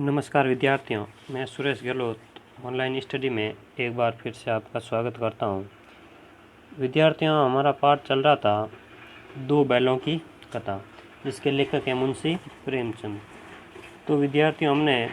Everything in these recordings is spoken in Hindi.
नमस्कार विद्यार्थियों, मैं सुरेश गहलोत ऑनलाइन स्टडी में एक बार फिर से आपका स्वागत करता हूं। विद्यार्थियों, हमारा पाठ चल रहा था दो बैलों की कथा, जिसके लेखक हैं मुंशी प्रेमचंद। तो विद्यार्थियों, हमने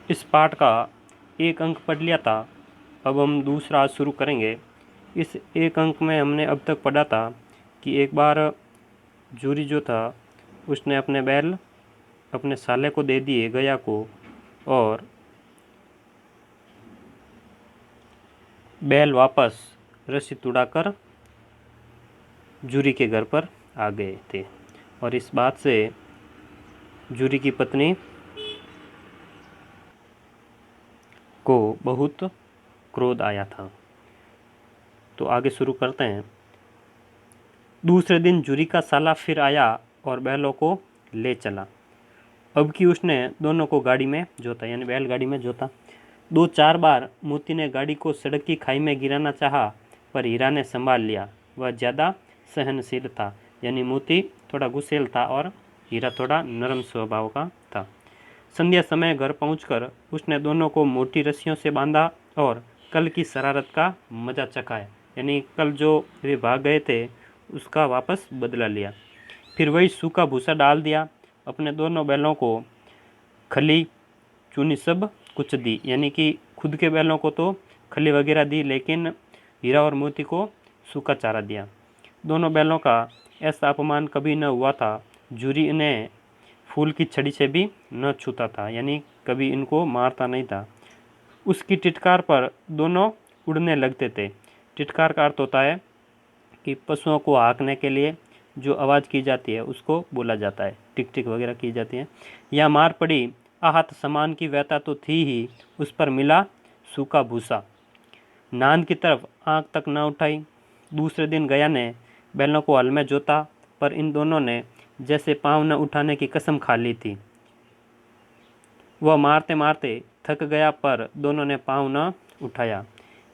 इस पाठ का एक अंक पढ़ लिया था। अब हम दूसरा आज शुरू करेंगे। इस एक अंक में हमने अब तक पढ़ा था कि एक बार जूरी जो था उसने अपने बैल अपने साले को दे दिए, गया को, और बैल वापस रस्सी तुड़ाकर जूरी के घर पर आ गए थे। और इस बात से जूरी की पत्नी को बहुत क्रोध आया था। तो आगे शुरू करते हैं। दूसरे दिन जूरी का साला फिर आया और बैलों को ले चला। अब की उसने दोनों को गाड़ी में जोता, यानी बैलगाड़ी में जोता। 2-4 बार मोती ने गाड़ी को सड़क की खाई में गिराना चाहा, पर हीरा ने संभाल लिया। वह ज़्यादा सहनशील था, यानी मोती थोड़ा गुस्सेल था और हीरा थोड़ा नरम स्वभाव का था। संध्या समय घर पहुंचकर उसने दोनों को मोटी रस्सियों से बांधा और कल की शरारत का मजा चखाया, यानी कल जो वे भाग गए थे उसका वापस बदला लिया। फिर वही सूखा भूसा डाल दिया। अपने दोनों बैलों को खली चूनी सब कुछ दी, यानी कि खुद के बैलों को तो खली वगैरह दी, लेकिन हीरा और मोती को सूखा चारा दिया। दोनों बैलों का ऐसा अपमान कभी न हुआ था। जूरी इन्हें फूल की छड़ी से भी न छूता था, यानी कभी इनको मारता नहीं था। उसकी टिटकार पर दोनों उड़ने लगते थे। टिटकार का अर्थ होता है कि पशुओं को हाँकने के लिए जो आवाज़ की जाती है उसको बोला जाता है, टिक टिक वगैरह की जाती है। या मार पड़ी आहत समान की व्यथा तो थी ही, उस पर मिला सूखा भूसा। नांद की तरफ आंख तक न उठाई। दूसरे दिन गया ने बैलों को हल में जोता, पर इन दोनों ने जैसे पाँव न उठाने की कसम खा ली थी। वह मारते मारते थक गया, पर दोनों ने पाँव न उठाया।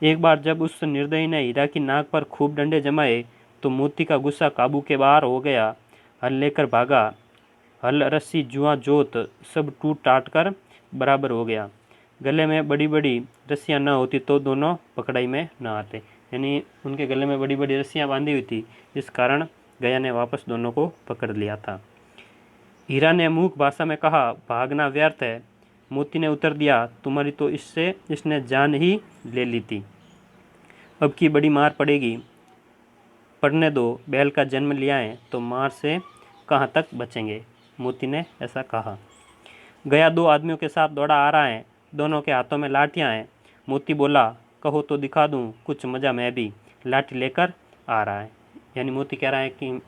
एक बार जब उस निर्दयी ने हीरा की नाक पर खूब डंडे जमाए तो मोती का गुस्सा काबू के बाहर हो गया। हल लेकर भागा। हल, रस्सी, जुआ, जोत सब टूट टाट कर बराबर हो गया। गले में बड़ी बड़ी रस्सियाँ न होती तो दोनों पकड़ाई में न आते, यानी उनके गले में बड़ी बड़ी रस्सियाँ बांधी हुई थी, इस कारण गया ने वापस दोनों को पकड़ लिया था। हीरा ने मूक भाषा में कहा, भागना व्यर्थ है। मोती ने उत्तर दिया, तुम्हारी तो इसने जान ही ले ली थी। अब की बड़ी मार पड़ेगी, पढ़ने दो। बैल का जन्म लिया है तो मार से कहाँ तक बचेंगे। मोती ने ऐसा कहा। गया 2 आदमियों के साथ दौड़ा आ रहा है। दोनों के हाथों में लाठियाँ हैं। मोती बोला, कहो तो दिखा दूँ कुछ मजा, मैं भी लाठी लेकर आ रहा है। यानी मोती कह रहा है कि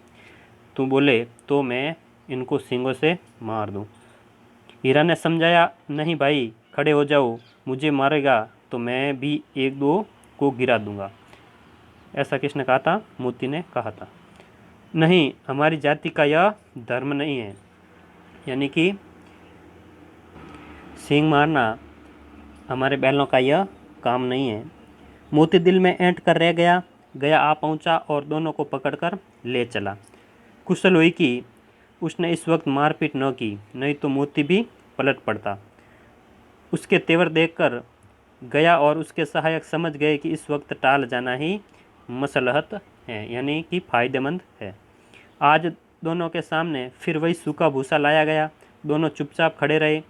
तू बोले तो मैं इनको सींगों से मार दूँ। हीरा ने समझाया, नहीं भाई, खड़े हो जाओ, मुझे मारेगा तो मैं भी 1-2 को गिरा दूंगा। ऐसा किसने कहा था? मोती ने कहा था। नहीं, हमारी जाति का यह धर्म नहीं है, यानी कि सींग मारना हमारे बैलों का यह काम नहीं है। मोती दिल में ऐंठ कर रह गया। गया आ पहुंचा और दोनों को पकड़कर ले चला। कुशल हुई कि उसने इस वक्त मारपीट न की, नहीं तो मोती भी पलट पड़ता। उसके तेवर देखकर गया और उसके सहायक समझ गए कि इस वक्त टाल जाना ही मसलहत है, यानी कि फ़ायदेमंद है। आज दोनों के सामने फिर वही सूखा भूसा लाया गया। दोनों चुपचाप खड़े रहे।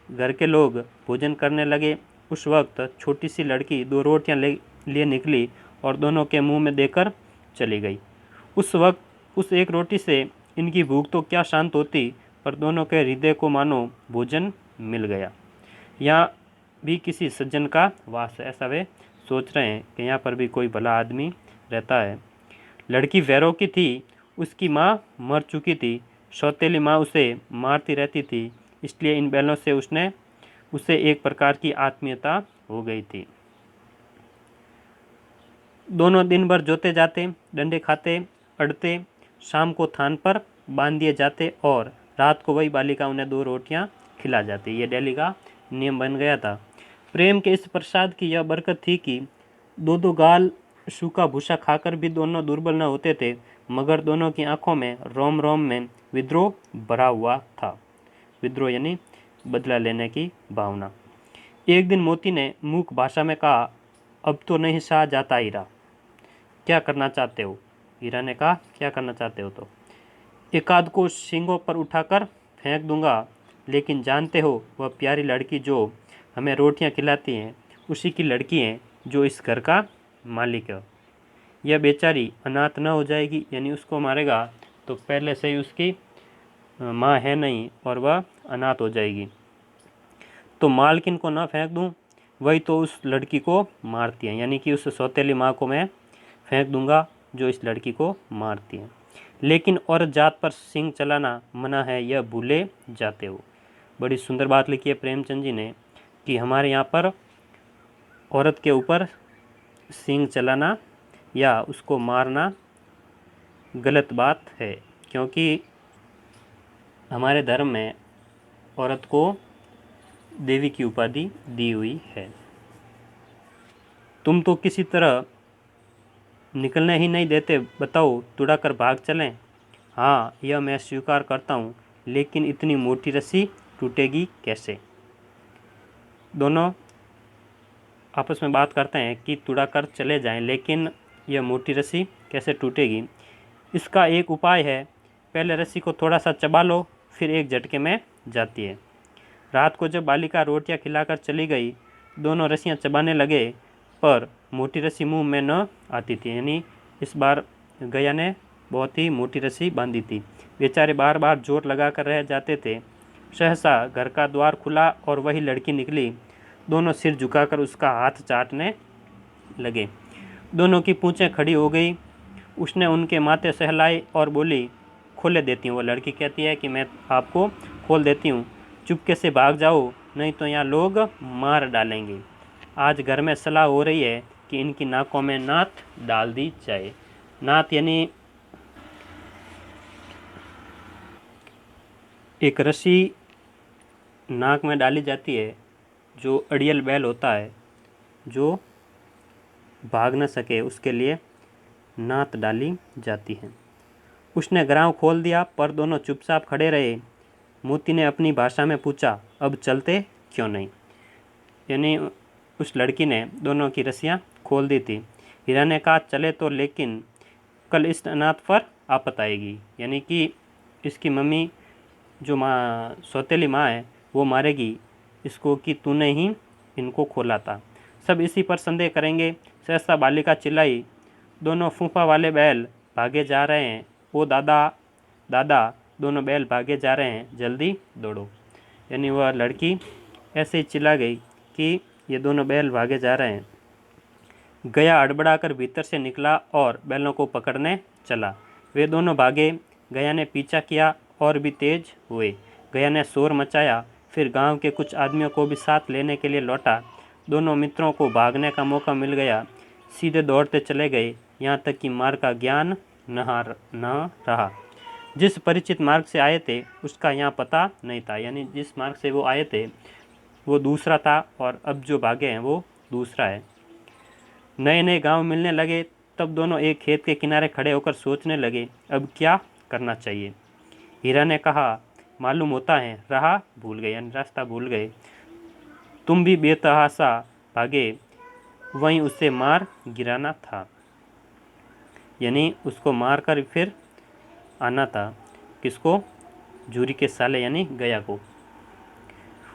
घर के लोग भोजन करने लगे। उस वक्त छोटी सी लड़की 2 रोटियां लिए निकली और दोनों के मुंह में देकर चली गई। उस वक्त उस एक रोटी से इनकी भूख तो क्या शांत होती, पर दोनों के हृदय को मानो भोजन मिल गया। यहाँ भी किसी सज्जन का वास है, ऐसा वे सोच रहे हैं कि यहाँ पर भी कोई भला आदमी रहता है। लड़की वैरों की थी। उसकी माँ मर चुकी थी। सौतेली माँ उसे मारती रहती थी, इसलिए इन बैलों से उसे एक प्रकार की आत्मीयता हो गई थी। दोनों दिन भर जोते जाते, डंडे खाते, अड़ते, शाम को थान पर बांध दिए जाते और रात को वही बालिका उन्हें 2 रोटियां खिला जाती। ये डेली का नियम बन गया था। प्रेम के इस प्रसाद की यह बरकत थी कि 2-2 गाल सूखा भूसा खाकर भी दोनों दुर्बल न होते थे, मगर दोनों की आंखों में रोम रोम में विद्रोह भरा हुआ था। विद्रोह यानी बदला लेने की भावना। एक दिन मोती ने मूक भाषा में कहा, अब तो नहीं सहा जाता हीरा, क्या करना चाहते हो? हीरा ने कहा, क्या करना चाहते हो? तो एकाध को सींगों पर उठाकर फेंक दूंगा, लेकिन जानते हो वह प्यारी लड़की जो हमें रोटियां खिलाती हैं उसी की लड़की है जो इस घर का मालिक है। यह बेचारी अनाथ न हो जाएगी, यानी उसको मारेगा तो पहले से ही उसकी माँ है नहीं और वह अनाथ हो जाएगी। तो मालकिन को न फेंक दूं, वही तो उस लड़की को मारती है, यानी कि उस सौतेली माँ को मैं फेंक दूंगा जो इस लड़की को मारती है। लेकिन औरत जात पर सिंग चलाना मना है, यह भूले जाते हो। बड़ी सुंदर बात लिखी है प्रेमचंद जी ने कि हमारे यहाँ पर औरत के ऊपर सिंग चलाना या उसको मारना गलत बात है, क्योंकि हमारे धर्म में औरत को देवी की उपाधि दी हुई है। तुम तो किसी तरह निकलने ही नहीं देते, बताओ तुड़ाकर भाग चलें? हाँ, यह मैं स्वीकार करता हूँ, लेकिन इतनी मोटी रस्सी टूटेगी कैसे? दोनों आपस में बात करते हैं कि तुड़ाकर चले जाएं, लेकिन यह मोटी रस्सी कैसे टूटेगी? इसका एक उपाय है, पहले रस्सी को थोड़ा सा चबा लो, फिर एक झटके में जाती है। रात को जब बालिका रोटियां खिलाकर चली गई, दोनों रस्सियां चबाने लगे, पर मोटी रस्सी मुंह में न आती थी, यानी इस बार गया ने बहुत ही मोटी रस्सी बांधी थी। बेचारे बार बार जोर लगाकर रह जाते थे। सहसा घर का द्वार खुला और वही लड़की निकली। दोनों सिर झुकाकर उसका हाथ चाटने लगे। दोनों की पूंछें खड़ी हो गई। उसने उनके माथे सहलाए और बोली, खोले देती हूँ। वो लड़की कहती है कि मैं आपको खोल देती हूँ, चुपके से भाग जाओ, नहीं तो यहाँ लोग मार डालेंगे। आज घर में सलाह हो रही है कि इनकी नाकों में नाथ डाल दी जाए। नाथ यानी एक रस्सी नाक में डाली जाती है, जो अड़ियल बैल होता है जो भाग न सके उसके लिए नाथ डाली जाती है। उसने ग्राम खोल दिया, पर दोनों चुपचाप खड़े रहे। मोती ने अपनी भाषा में पूछा, अब चलते क्यों नहीं? यानी उस लड़की ने दोनों की रस्सियाँ खोल दी थी। हीरा ने कहा, चले तो, लेकिन कल इस अनाथ पर आफत आएगी, यानी कि इसकी मम्मी जो माँ सौतेली माँ है वो मारेगी इसको कि तूने ही इनको खोला था। सब इसी पर संदेह करेंगे। सहसा बालिका चिल्लाई, दोनों फूफा वाले बैल भागे जा रहे हैं। ओ दादा दादा, दोनों बैल भागे जा रहे हैं, जल्दी दौड़ो। यानी वह लड़की ऐसे ही चिल्ला गई कि ये दोनों बैल भागे जा रहे हैं। गया अड़बड़ाकर भीतर से निकला और बैलों को पकड़ने चला। वे दोनों भागे। गया ने पीछा किया और भी तेज हुए। गया ने शोर मचाया, फिर गांव के कुछ आदमियों को भी साथ लेने के लिए लौटा। दोनों मित्रों को भागने का मौका मिल गया, सीधे दौड़ते चले गए, यहाँ तक कि मार्ग का ज्ञान न रहा। जिस परिचित मार्ग से आए थे उसका यहाँ पता नहीं था, यानी जिस मार्ग से वो आए थे वो दूसरा था और अब जो भागे हैं वो दूसरा है। नए नए गांव मिलने लगे, तब दोनों एक खेत के किनारे खड़े होकर सोचने लगे, अब क्या करना चाहिए। हीरा ने कहा, मालूम होता है राह भूल गए, यानी रास्ता भूल गए। तुम भी बेतहासा भागे, वहीं उसे मार गिराना था, यानी उसको मार कर फिर आना था। किसको? जूरी के साले यानी गया को।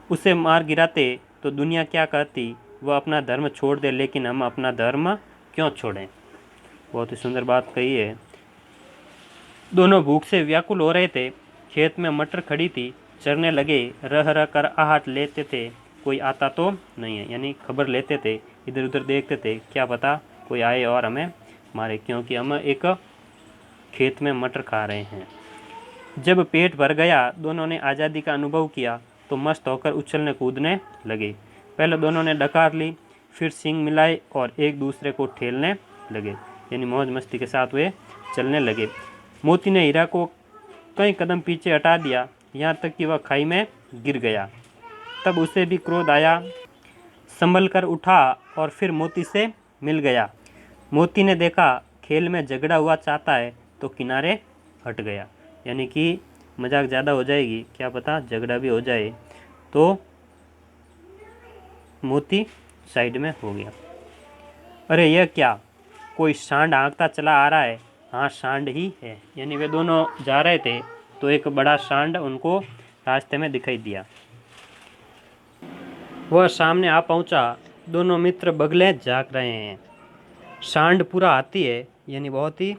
उसे मार गिराते तो दुनिया क्या कहती, वह अपना धर्म छोड़ दे, लेकिन हम अपना धर्म क्यों छोड़ें। बहुत ही सुंदर बात कही है। दोनों भूख से व्याकुल हो रहे थे। खेत में मटर खड़ी थी, चरने लगे, रह रह कर आहट लेते थे, कोई आता तो नहीं है, यानी खबर लेते थे, इधर उधर देखते थे, क्या पता कोई आए और हमें मारे, क्योंकि हम एक खेत में मटर खा रहे हैं। जब पेट भर गया, दोनों ने आज़ादी का अनुभव किया तो मस्त होकर उछलने कूदने लगे। पहले दोनों ने डकार ली, फिर सींग मिलाए और एक दूसरे को ठेलने लगे, यानी मौज मस्ती के साथ वे चलने लगे। मोती ने हीरा को कई कदम पीछे हटा दिया, यहाँ तक कि वह खाई में गिर गया। तब उसे भी क्रोध आया, संभल कर उठा और फिर मोती से मिल गया। मोती ने देखा खेल में झगड़ा हुआ चाहता है तो किनारे हट गया, यानी कि मजाक ज़्यादा हो जाएगी, क्या पता झगड़ा भी हो जाए। तो मोती साइड में हो गया। अरे यह क्या, कोई सांड हाँकता चला आ रहा है। हाँ सांड ही है। यानी वे दोनों जा रहे थे तो एक बड़ा सांड उनको रास्ते में दिखाई दिया। वह सामने आ पहुंचा। दोनों मित्र बगले झाँक रहे हैं। सांड पूरा हाथी है, यानी बहुत ही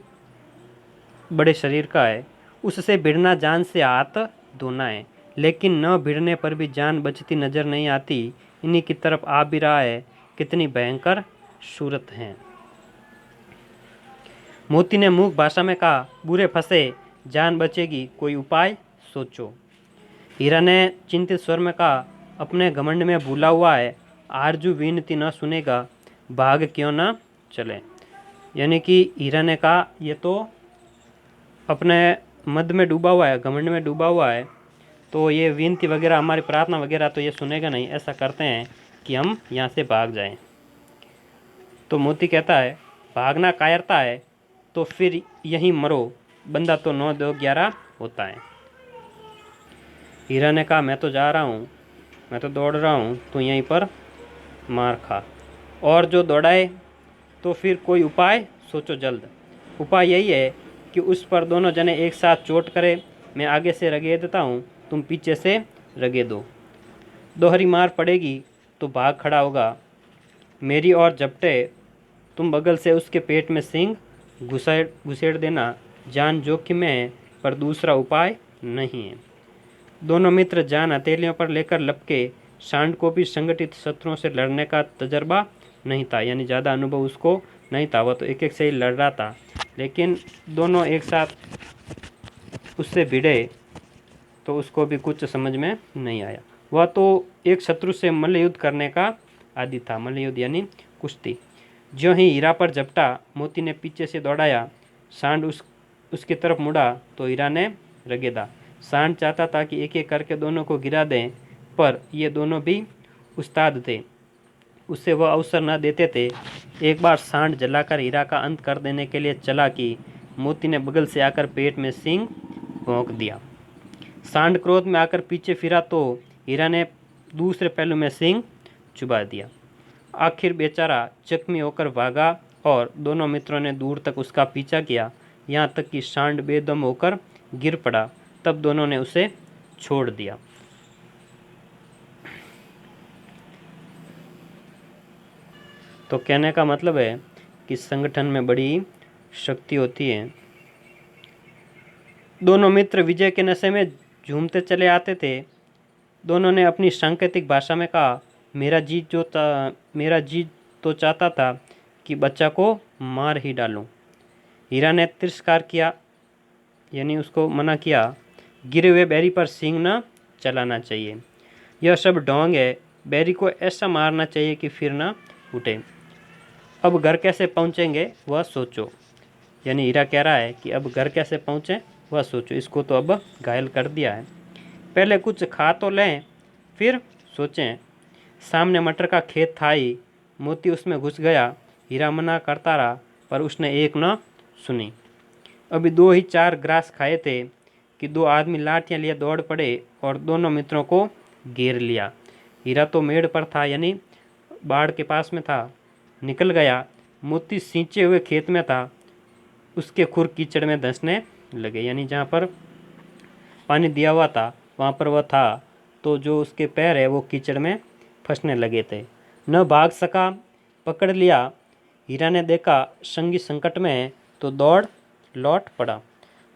बड़े शरीर का है। उससे भिड़ना जान से हाथ धोना है, लेकिन न भिड़ने पर भी जान बचती नजर नहीं आती। इन्हीं की तरफ आ भी रहा है। कितनी भयंकर सूरत है। मोती ने मूक भाषा में कहा, बुरे फंसे, जान बचेगी, कोई उपाय सोचो। हीरा ने चिंतित स्वर में कहा, अपने घमंड में भूला हुआ है, आरजू विनती न सुनेगा, भाग क्यों न चले। यानी कि हीरा ने कहा, ये तो अपने मद में डूबा हुआ है, घमंड में डूबा हुआ है, तो ये विनती वगैरह, हमारी प्रार्थना वगैरह तो ये सुनेगा नहीं। ऐसा करते हैं कि हम यहाँ से भाग जाएं। तो मोती कहता है, भागना कायरता है तो फिर यहीं मरो, बंदा तो 9 2 11 होता है। हीरा ने कहा, मैं तो जा रहा हूँ, मैं तो दौड़ रहा हूँ, तू यहीं पर मार खा। और जो दौड़ाए तो फिर कोई उपाय सोचो जल्द। उपाय यही है कि उस पर दोनों जने एक साथ चोट करे। मैं आगे से रगे देता हूँ, तुम पीछे से रगे दो। दोहरी मार पड़ेगी तो भाग खड़ा होगा। मेरी और झपटे, तुम बगल से उसके पेट में सींग घुसेड़ देना। जान जोखिम में है, पर दूसरा उपाय नहीं है। दोनों मित्र जान हथेलियों पर लेकर लपके। सांड को भी संगठित शत्रुओं से लड़ने का तजर्बा नहीं था, यानी ज़्यादा अनुभव उसको नहीं था। वह तो एक एक से ही लड़ रहा था, लेकिन दोनों एक साथ उससे भिड़े तो उसको भी कुछ समझ में नहीं आया। वह तो एक शत्रु से मल्ल युद्ध करने का आदी था। मल्ल युद्ध यानी कुश्ती। ज्यों ही हीरा पर झपटा, मोती ने पीछे से दौड़ाया। सांड उसकी तरफ मुड़ा तो हीरा ने रगेदा। सांड चाहता था कि एक एक करके दोनों को गिरा दें, पर ये दोनों भी उस्ताद थे, उससे वह अवसर न देते थे। एक बार सांड जलाकर हीरा का अंत कर देने के लिए चला कि मोती ने बगल से आकर पेट में सींग भोंक दिया। सांड क्रोध में आकर पीछे फिरा तो हीरा ने दूसरे पहलू में सींग चुबा दिया। आखिर बेचारा जख्मी होकर भागा और दोनों मित्रों ने दूर तक उसका पीछा किया, यहाँ तक कि सांड बेदम होकर गिर पड़ा। तब दोनों ने उसे छोड़ दिया। तो कहने का मतलब है कि संगठन में बड़ी शक्ति होती है। दोनों मित्र विजय के नशे में झूमते चले आते थे। दोनों ने अपनी सांकेतिक भाषा में कहा, मेरा जी तो चाहता था कि बच्चा को मार ही डालूं। हीरा ने तिरस्कार किया, यानी उसको मना किया, गिरे हुए बैरी पर सींग न चलाना चाहिए, यह सब ढोंग है। बैरी को ऐसा मारना चाहिए कि फिर न उठे। अब घर कैसे पहुंचेंगे वह सोचो। यानी हीरा कह रहा है कि अब घर कैसे पहुंचे वह सोचो। इसको तो अब घायल कर दिया है, पहले कुछ खा तो लें फिर सोचें। सामने मटर का खेत था ही। मोती उसमें घुस गया। हीरा मना करता रहा, पर उसने एक न सुनी। अभी 2 ही 4 ग्रास खाए थे कि 2 आदमी लाठियां लिए दौड़ पड़े और दोनों मित्रों को घेर लिया। हीरा तो मेड़ पर था, यानी बाढ़ के पास में था, निकल गया। मोती सींचे हुए खेत में था। उसके खुर कीचड़ में धंसने लगे, यानी जहाँ पर पानी दिया हुआ था वहाँ पर वह था, तो जो उसके पैर है वो कीचड़ में फंसने लगे थे। न भाग सका, पकड़ लिया। हीरा ने देखा संगी संकट में है तो दौड़ लौट पड़ा।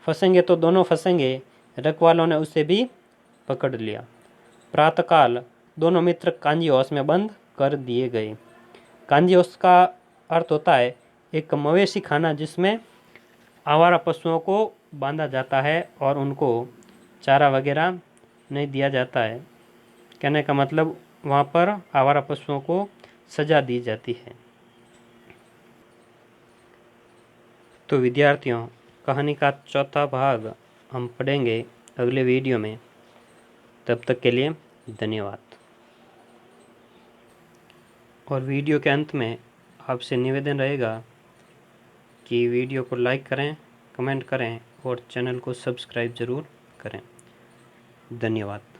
फंसेंगे तो दोनों फंसेंगे। रखवालों ने उसे भी पकड़ लिया। प्रातःकाल दोनों मित्र कांजी हाउस में बंद कर दिए गए। कांजी हाउस का अर्थ होता है एक मवेशी खाना, जिसमें आवारा पशुओं को बांधा जाता है और उनको चारा वगैरह नहीं दिया जाता है। कहने का मतलब वहाँ पर आवारा पशुओं को सजा दी जाती है। तो विद्यार्थियों, कहानी का चौथा भाग हम पढ़ेंगे अगले वीडियो में। तब तक के लिए धन्यवाद। और वीडियो के अंत में आपसे निवेदन रहेगा कि वीडियो को लाइक करें, कमेंट करें और चैनल को सब्सक्राइब ज़रूर करें। धन्यवाद।